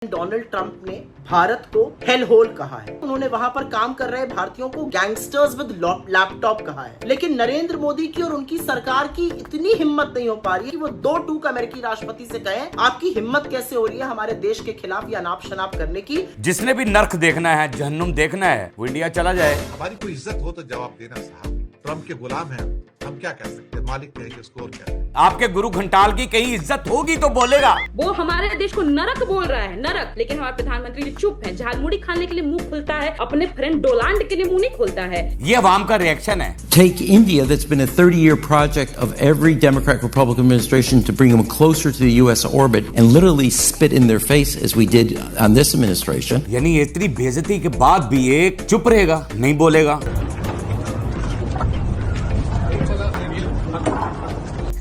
Donald Trump ने भारत को hell hole कहा है। उन्होंने वहां पर काम कर रहे भारतीयों को गैंगस्टर्स विद लैपटॉप कहा है। लेकिन नरेंद्र मोदी की और उनकी सरकार की इतनी हिम्मत नहीं हो पा रही है कि वो दो टूक अमेरिकी राष्ट्रपति से कहें आपकी हिम्मत कैसे हो रही है हमारे देश के खिलाफ या नाप शनाप करने की। जिसने भी नर्क देखना है, जहन्नुम देखना है, वो इंडिया चला जाए। हमारी कोई इज्जत हो तो जवाब देना साहब। ट्रंप के गुलाम हैं हम क्या कह सकते हैं, मालिक कहेंगे स्कोर क्या है। आपके गुरु घंटाल की कहीं इज्जत होगी तो बोलेगा। वो हमारे देश को नरक बोल रहा है, नरक। लेकिन हमारे प्रधानमंत्री जी चुप हैं। झालमुड़ी खाने के लिए मुंह खुलता है, अपने फ्रेंड डोनाल्ड के लिए मुंह नहीं खुलता है। ये अवाम का रिएक्शन है। Take India, that's been a 30-year project of every Democrat-Republican administration to bring them closer to the U.S. orbit, and literally spit in their face as we did on this administration. यानी इतनी बेइज्जती के बाद भी एक चुप रहेगा, नहीं बोलेगा।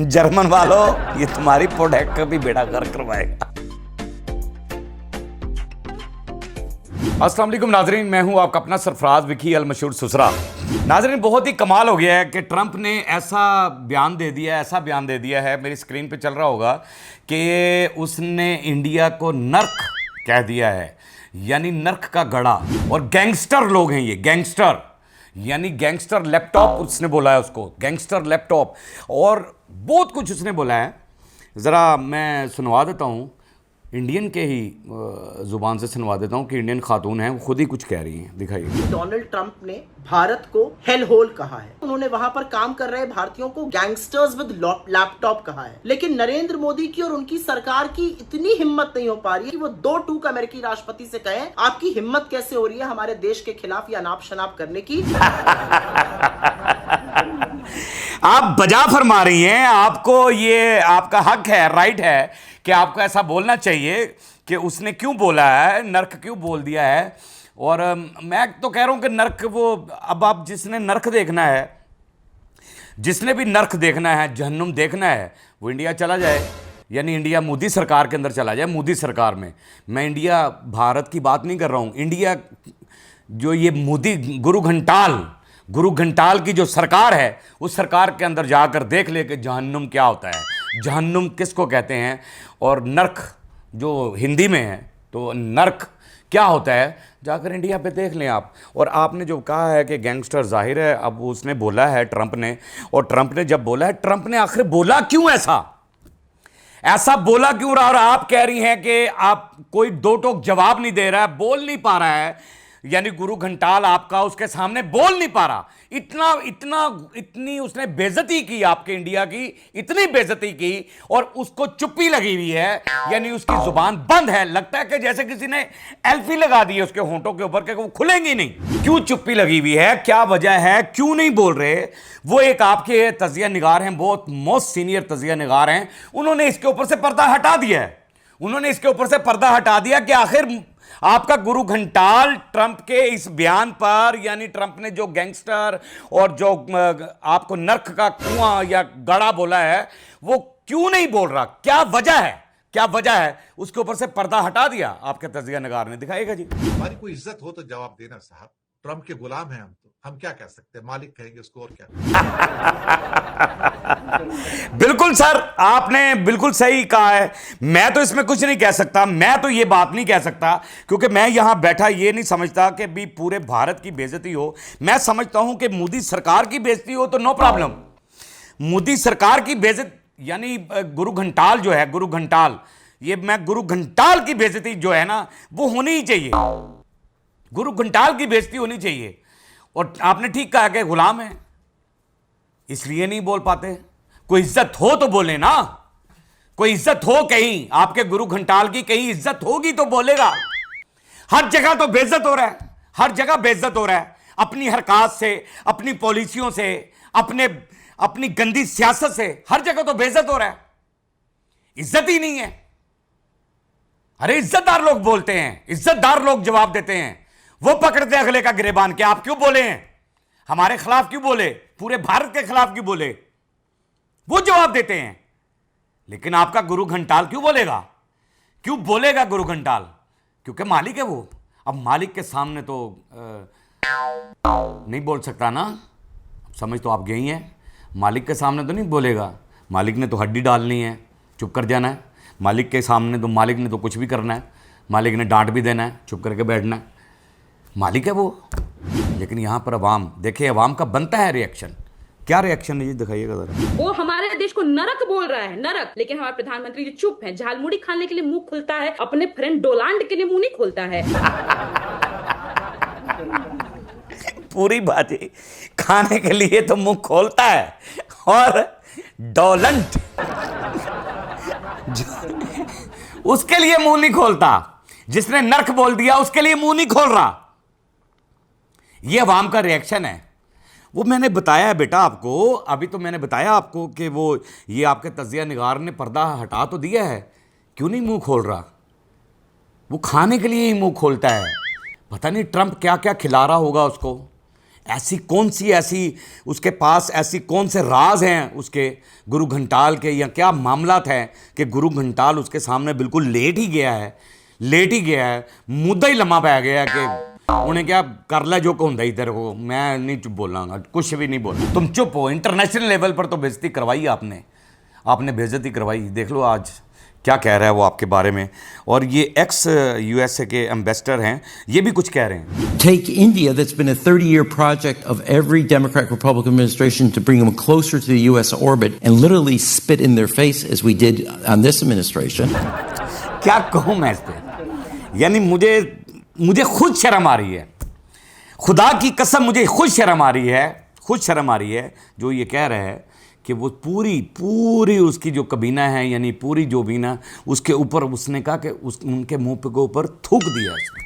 जर्मन वालों, ये तुम्हारी प्रोडक्ट का भी बेड़ा गर्क करवाएगा। अस्सलाम वालेकुम नाजरीन, मैं हूं आपका अपना सरफराज विकी अल मशहूर सुसरा। नाजरीन, बहुत ही कमाल हो गया है कि ट्रंप ने ऐसा बयान दे दिया है, मेरी स्क्रीन पे चल रहा होगा कि उसने इंडिया को नर्क कह दिया है, यानी नर्क का गड़ा। और गैंगस्टर लोग हैं ये, गैंगस्टर यानी गैंगस्टर लैपटॉप उसने बोला है उसको, गैंगस्टर लैपटॉप, और बहुत कुछ उसने बोला है। ज़रा मैं सुनवा देता हूँ, इंडियन के ही ज़ुबान से सुनवा देता हूँ कि इंडियन खातून हैं, वो खुद ही कुछ कह रही हैं। दिखाइए। डोनाल्ड ट्रंप ने भारत को हेल होल कहा है। उन्होंने वहां पर काम कर रहे भारतीयों को गैंगस्टर्स विद लैपटॉप कहा है। लेकिन नरेंद्र मोदी की और उनकी सरकार की इतनी हिम्मत नहीं हो पा रही है कि वो दो टूक अमेरिकी राष्ट्रपति से कहें आपकी हिम्मत कैसे हो रही है हमारे देश के खिलाफ या नाप शनाप करने की। आप बजा फरमा रही हैं, आपको ये आपका हक है, राइट है कि आपको ऐसा बोलना चाहिए कि उसने क्यों बोला है, नर्क क्यों बोल दिया है। और मैं तो कह रहा हूं कि नर्क वो, अब आप जिसने नर्क देखना है, जिसने भी नर्क देखना है, जहन्नुम देखना है, वो इंडिया चला जाए। यानी इंडिया मोदी सरकार के अंदर चला जाए, मोदी सरकार में। मैं इंडिया भारत की बात नहीं कर रहा हूं, इंडिया जो ये मोदी गुरु घंटाल की जो सरकार है, उस सरकार के अंदर जाकर देख ले कि जहन्नुम क्या होता है, जहन्नुम किसको कहते हैं, और नर्क जो हिंदी में है, तो नर्क क्या होता है, जाकर इंडिया पे देख लें आप। और आपने जो कहा है कि गैंगस्टर, जाहिर है अब उसने बोला है ट्रंप ने, और ट्रंप ने जब बोला है, ट्रंप ने आखिर बोला क्यों ऐसा बोला क्यों रहा। और आप कह रही हैं कि आप कोई दो टोक जवाब नहीं दे रहा है, बोल नहीं पा रहा है, यानी गुरु घंटाल आपका उसके सामने बोल नहीं पा रहा। इतनी उसने बेइज्जती की आपके इंडिया की, इतनी बेइज्जती की, और उसको चुप्पी लगी हुई है, यानी उसकी जुबान बंद है। लगता है कि जैसे किसी ने एल्फी लगा दी है उसके होंठों के ऊपर कि वो खुलेंगी नहीं। क्यों चुप्पी लगी हुई है, क्या वजह है, क्यों नहीं बोल रहे। वो एक आपके तजिया निगार हैं, बहुत मोस्ट सीनियर तजिया निगार हैं, उन्होंने इसके ऊपर से पर्दा हटा दिया कि आखिर आपका गुरु घंटाल ट्रंप के इस बयान पर, यानी ट्रंप ने जो गैंगस्टर और जो आपको नर्क का कुआं या गड़ा बोला है, वो क्यों नहीं बोल रहा, क्या वजह है, उसके ऊपर से पर्दा हटा दिया आपके तजिया निगार ने। दिखाएगा जी। हमारी कोई इज्जत हो तो जवाब देना साहब। ट्रंप के गुलाम हैं हम क्या कह सकते हैं, मालिक कहेंगे स्कोर क्या। बिल्कुल सर, आपने बिल्कुल सही कहा है। मैं तो इसमें कुछ नहीं कह सकता, मैं तो ये बात नहीं कह सकता, क्योंकि मैं यहां बैठा ये नहीं समझता कि भी पूरे भारत की बेइज्जती हो। मैं समझता हूं कि मोदी सरकार की बेइज्जती हो तो नो प्रॉब्लम। मोदी सरकार की बेइज्जती, यानी गुरु घंटाल जो है, गुरु घंटाल की बेइज्जती जो है ना, वो होनी ही चाहिए। गुरु घंटाल की बेइज्जती होनी चाहिए। और आपने ठीक कहा कि गुलाम है, इसलिए नहीं बोल पाते। कोई इज्जत हो तो बोले ना, कोई इज्जत हो, कहीं आपके गुरु घंटाल की कहीं इज्जत होगी तो बोलेगा। हर जगह तो बेइज्जत हो रहा है, हर जगह बेइज्जत हो रहा है, अपनी हरकत से, अपनी पॉलिसियों से, अपनी गंदी सियासत से, हर जगह तो बेइज्जत हो रहा है। इज्जत ही नहीं है। अरे इज्जतदार लोग बोलते हैं, इज्जतदार लोग जवाब देते हैं, वो पकड़ते हैं अगले का गिरेबान के आप क्यों बोले हैं, हमारे खिलाफ क्यों बोले, पूरे भारत के खिलाफ क्यों बोले, वो जवाब देते हैं। लेकिन आपका गुरु घंटाल क्यों बोलेगा गुरु घंटाल, क्योंकि मालिक है वो। अब मालिक के सामने तो नहीं बोल सकता ना, समझ तो आप गई हैं। मालिक के सामने तो नहीं बोलेगा, मालिक ने तो हड्डी डालनी है, चुप कर जाना है। मालिक के सामने तो मालिक ने तो कुछ भी करना है। मालिक ने डांट भी देना है, चुप करके बैठना है, मालिक है वो। लेकिन यहाँ पर अवाम, देखिए अवाम का बनता है रिएक्शन। क्या रिएक्शन है जी, दिखाइएगा जरा। वो हमारे देश को नरक बोल रहा है, नरक, लेकिन हमारे प्रधानमंत्री जी चुप हैं। झालमुड़ी खाने के लिए मुंह खुलता है, अपने फ्रेंड डोलांड के लिए मुंह नहीं खोलता है। पूरी बात ही खाने के लिए तो मुंह खोलता है, और डोलंट उसके लिए मुंह नहीं खोलता। जिसने नर्क बोल दिया उसके लिए मुंह नहीं खोल रहा। यह अवाम का रिएक्शन है। वो मैंने बताया है बेटा आपको, अभी तो मैंने बताया आपको कि वो ये आपके तजिया निगार ने पर्दा हटा तो दिया है, क्यों नहीं मुंह खोल रहा? वो खाने के लिए ही मुंह खोलता है। पता नहीं ट्रंप क्या क्या खिला रहा होगा उसको। ऐसी उसके पास ऐसी कौन से राज हैं उसके गुरु घंटाल के, या क्या मामलात हैं कि गुरु घंटाल उसके सामने बिल्कुल लेट ही गया है, मुद्दा ही लम्मा पै गया कि उन्हें क्या कर ला जो होंदा ही तेरे को। मैं नहीं चुप बोलांगा, कुछ भी नहीं बोलना, तुम चुप हो। इंटरनेशनल लेवल पर तो बेइज्जती करवाई आपने बेइज्जती करवाई। देख लो आज क्या कह रहा है वो आपके बारे में। और ये एक्स यूएसए के एम्बेसडर हैं, ये भी कुछ कह रहे हैं। Take India, that's been a 30-year project of every Democrat-Republican administration to bring them closer to the U.S. orbit, and literally spit in their face as we did on this administration. क्या कहूँ मैं इस पे, यानी मुझे खुद शर्म आ रही है, खुदा की कसम मुझे खुद शर्म आ रही है जो ये कह रहा है कि वो पूरी उसकी जो कबीना है, यानी पूरी जो बीना उसके ऊपर उसने कहा कि उनके मुंह के ऊपर थूक दिया उसने।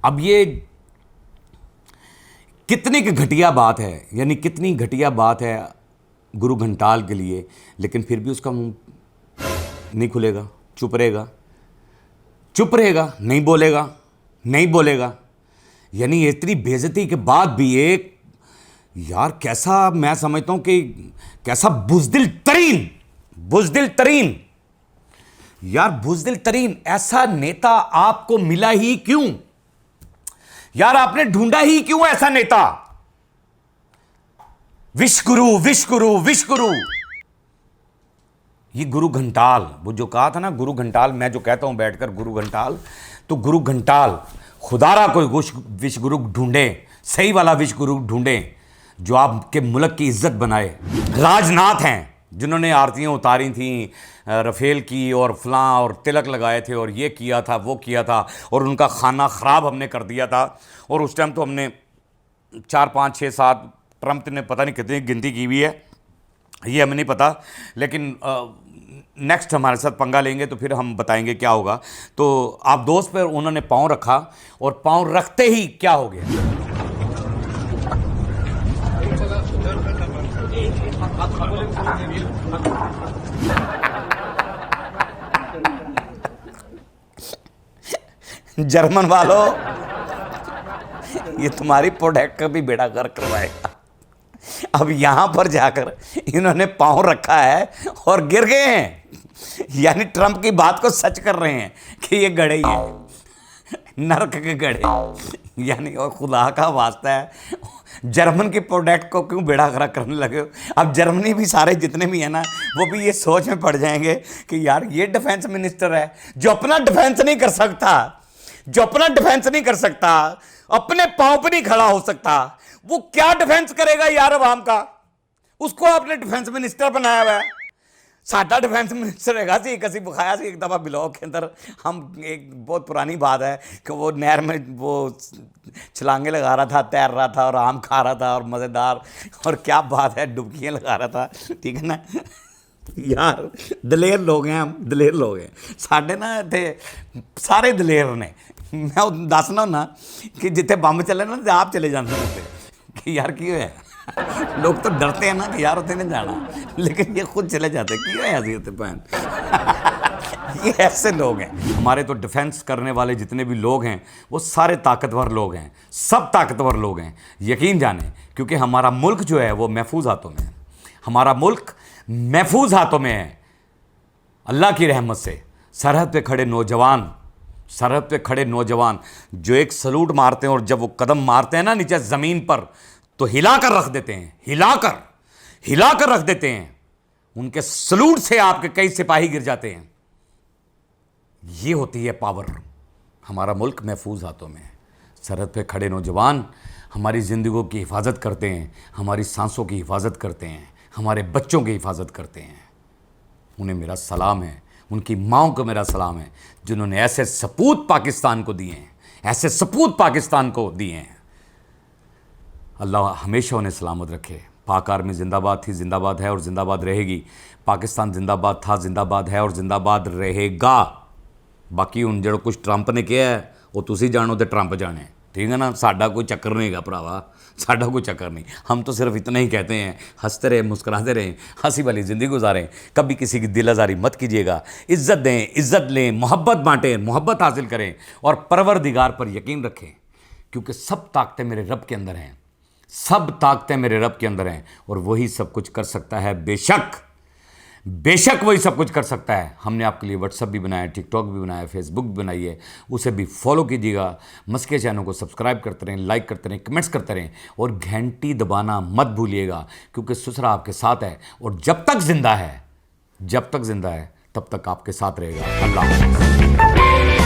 अब ये कितनी की घटिया बात है, यानी कितनी घटिया बात है गुरु घंटाल के लिए, लेकिन फिर भी उसका मुंह नहीं खुलेगा, चुप रहेगा, नहीं बोलेगा। यानी इतनी बेइज्जती के बाद भी एक, यार कैसा, मैं समझता हूं कि कैसा बुज़दिल तरीन ऐसा नेता आपको मिला ही क्यों? यार आपने ढूंढा ही क्यों ऐसा नेता? विश गुरु। ये गुरु घंटाल, वो जो कहा था ना गुरु घंटाल, मैं जो कहता हूं बैठकर गुरु घंटाल, तो गुरु घंटाल खुदारा कोई विश गुरु ढूंढे, सही वाला विश गुरु ढूंढे जो आपके मुल्क की इज्जत बनाए। राजनाथ हैं जिन्होंने आरतियाँ उतारी थी रफेल की, और फलां और तिलक लगाए थे, और ये किया था वो किया था, और उनका खाना ख़राब हमने कर दिया था। और उस टाइम तो हमने 4, 5, 6, 7 ट्रंप ने पता नहीं कितनी गिनती की हुई है, ये हमें नहीं पता। लेकिन नेक्स्ट हमारे साथ पंगा लेंगे तो फिर हम बताएंगे क्या होगा। तो आप दोस्त पर उन्होंने पाँव रखा, और पाँव रखते ही क्या हो गया? जर्मन वालों, ये तुम्हारी प्रोडक्ट का भी बेड़ा गर्क करवाएगा। अब यहां पर जाकर इन्होंने पांव रखा है और गिर गए हैं, यानी ट्रंप की बात को सच कर रहे हैं कि ये गड़े ही है, नरक के गड़े। यानी और खुदा का वास्ता है, जर्मन की प्रोडक्ट को क्यों बेड़ा गर्क करने लगे हो? अब जर्मनी भी सारे जितने भी है ना, वो भी ये सोच में पड़ जाएंगे कि यार ये डिफेंस मिनिस्टर है जो अपना डिफेंस नहीं कर सकता, अपने पांव पर नहीं खड़ा हो सकता, वो क्या डिफेंस करेगा यार अवाम का? उसको आपने डिफेंस मिनिस्टर बनाया हुआ है। साडा डिफेंस मिनिस्टर हैगा सी, कसी बुखाया सी एक दफ़ा ब्लॉग के अंदर, हम एक बहुत पुरानी बात है कि वो नहर में वो छलांगे लगा रहा था, तैर रहा था और आम खा रहा था और मज़ेदार, और क्या बात है डुबकियाँ लगा रहा था, ठीक है ना यार। दलेर लोग हैं हम, दलेर लोग हैं साढ़े ना इतने सारे दलेर ने। मैं दसना होना कि जिथे बंब चले ना आप चले जाते होते कि यार की होया। लोग तो डरते हैं ना कि यार उतने नहीं जाना, लेकिन ये खुद चले जाते की होया जी उतने भैन। ये ऐसे लोग हैं हमारे। तो डिफेंस करने वाले जितने भी लोग हैं वो सारे ताकतवर लोग हैं, सब ताकतवर लोग हैं, यकीन जाने, क्योंकि हमारा मुल्क जो है वो महफूज हाथों में है। हमारा मुल्क महफूज हाथों में है अल्लाह की रहमत से। सरहद पे खड़े नौजवान जो एक सलूट मारते हैं, और जब वो कदम मारते हैं ना नीचे ज़मीन पर, तो हिलाकर रख देते हैं, हिलाकर रख देते हैं। उनके सलूट से आपके कई सिपाही गिर जाते हैं। ये होती है पावर। हमारा मुल्क महफूज हाथों में है। सरहद पे खड़े नौजवान हमारी ज़िंदगियों की हिफाजत करते हैं, हमारी सांसों की हिफाजत करते हैं, हमारे बच्चों की हिफाजत करते हैं। उन्हें मेरा सलाम है, उनकी माँओं को मेरा सलाम है, जिन्होंने ऐसे सपूत पाकिस्तान को दिए हैं, ऐसे सपूत पाकिस्तान को दिए हैं। अल्लाह हमेशा उन्हें सलामत रखे। पाक आर्मी जिंदाबाद थी, जिंदाबाद है और जिंदाबाद रहेगी। पाकिस्तान जिंदाबाद था, जिंदाबाद है और जिंदाबाद रहेगा। बाकी हुण जो कुछ ट्रंप ने किया है वो तुसी जानो तो ट्रंप जाने, ठीक है ना। साडा कोई चक्कर नहीं है भरावा, साडा कोई चक्कर नहीं। हम तो सिर्फ इतना ही कहते हैं, हंसते रहें, मुस्कुराते रहें, हंसी वाली ज़िंदगी गुजारें, कभी किसी की दिल आज़ारी मत कीजिएगा। इज़्ज़त दें, इज़्ज़त लें, मोहब्बत बांटें, मोहब्बत हासिल करें और परवरदिगार पर यकीन रखें, क्योंकि सब ताकतें मेरे रब के अंदर हैं, सब ताकतें मेरे रब के अंदर हैं और वही सब कुछ कर सकता है। बेशक बेशक वही सब कुछ कर सकता है। हमने आपके लिए व्हाट्सअप भी बनाया, टिकटॉक भी बनाया, फेसबुक भी बनाई है, उसे भी फॉलो कीजिएगा। मस्के चैनल को सब्सक्राइब करते रहें, लाइक करते रहें, कमेंट्स करते रहें और घंटी दबाना मत भूलिएगा, क्योंकि सुसरा आपके साथ है और जब तक जिंदा है, जब तक जिंदा है तब तक आपके साथ रहेगा। अल्लाह हाफ़िज़।